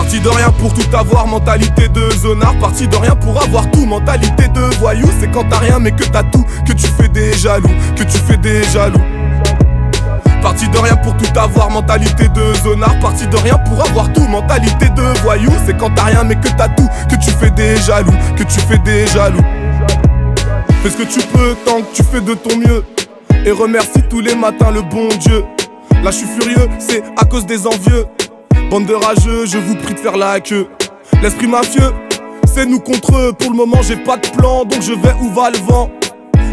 Parti de rien pour tout avoir, mentalité de zonard. Parti de rien pour avoir tout, mentalité de voyou. C'est quand t'as rien mais que t'as tout, que tu fais des jaloux, que tu fais des jaloux. Parti de rien pour tout avoir, mentalité de zonard. Parti de rien pour avoir tout, mentalité de voyou. C'est quand t'as rien mais que t'as tout, que tu fais des jaloux, que tu fais des jaloux. Fais ce que tu peux tant que tu fais de ton mieux, et remercie tous les matins le bon Dieu. Là je suis furieux, c'est à cause des envieux. Bande de rageux, je vous prie de faire la queue. L'esprit mafieux, c'est nous contre eux. Pour le moment j'ai pas de plan, donc je vais où va le vent.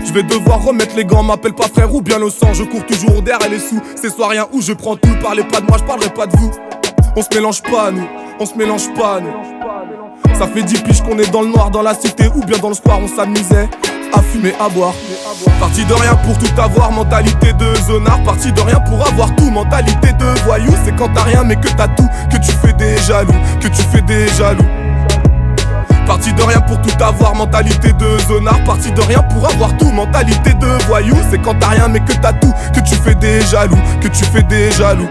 Je vais devoir remettre les gants, m'appelle pas frère ou bien le sang. Je cours toujours derrière les sous, c'est soit rien ou je prends tout. Parlez pas de moi, je parlerai pas de vous. On se mélange pas nous, on se mélange pas nous. Ça fait 10 piges qu'on est dans le noir dans la cité ou bien dans le square, on s'amusait à fumer, à boire. Parti de rien pour tout avoir, mentalité de zonard. Parti de rien pour avoir tout, mentalité de voyou. C'est quand t'as rien mais que t'as tout, que tu fais des jaloux, que tu fais des jaloux. Parti de rien pour tout avoir, mentalité de zonard. Parti de rien pour avoir tout, mentalité de voyou. C'est quand t'as rien mais que t'as tout, que tu fais des jaloux, que tu fais des jaloux.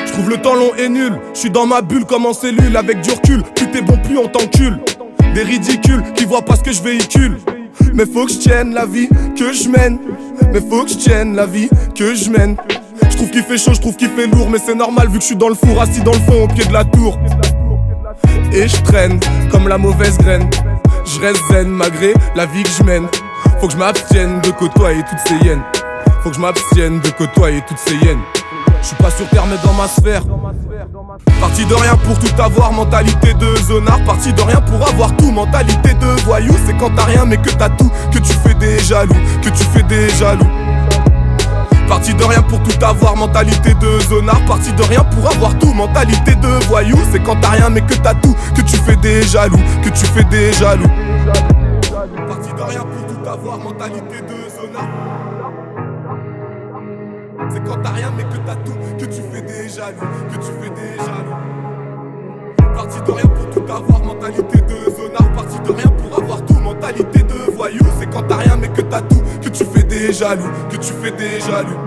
Je trouve le temps long et nul, je suis dans ma bulle comme en cellule. Avec du recul, plus t'es bon plus on t'encule. Des ridicules qui voient pas ce que je véhicule. Mais faut que je tienne la vie que je mène. Mais faut que je tienne la vie que je mène. Je trouve qu'il fait chaud, je trouve qu'il fait lourd. Mais c'est normal vu que je suis dans le four, assis dans le fond au pied de la tour. Et je traîne comme la mauvaise graine. Je reste zen malgré la vie que je mène. Faut que je m'abstienne de côtoyer toutes ces hyènes. Faut que je m'abstienne de côtoyer toutes ces hyènes. Je suis pas sur terre mais dans ma sphère. Parti de rien pour tout avoir, mentalité de zonard. Parti de rien pour avoir tout, mentalité de voyou. C'est quand t'as rien mais que t'as tout, que tu fais des jaloux, que tu fais des jaloux. Parti de rien pour tout avoir, mentalité de zonard. Parti de rien pour avoir tout, mentalité de voyou. C'est quand t'as rien mais que t'as tout, que tu fais des jaloux, que tu fais des jaloux. Parti de rien pour tout avoir, mentalité de zonard. C'est quand t'as rien mais que t'as tout, que tu fais des jaloux, que tu fais des jaloux. Parti de rien pour tout avoir, mentalité de zonard. Parti de rien pour avoir tout, mentalité de voyou. C'est quand t'as rien mais que t'as tout, que tu fais des jaloux, que tu fais des jaloux.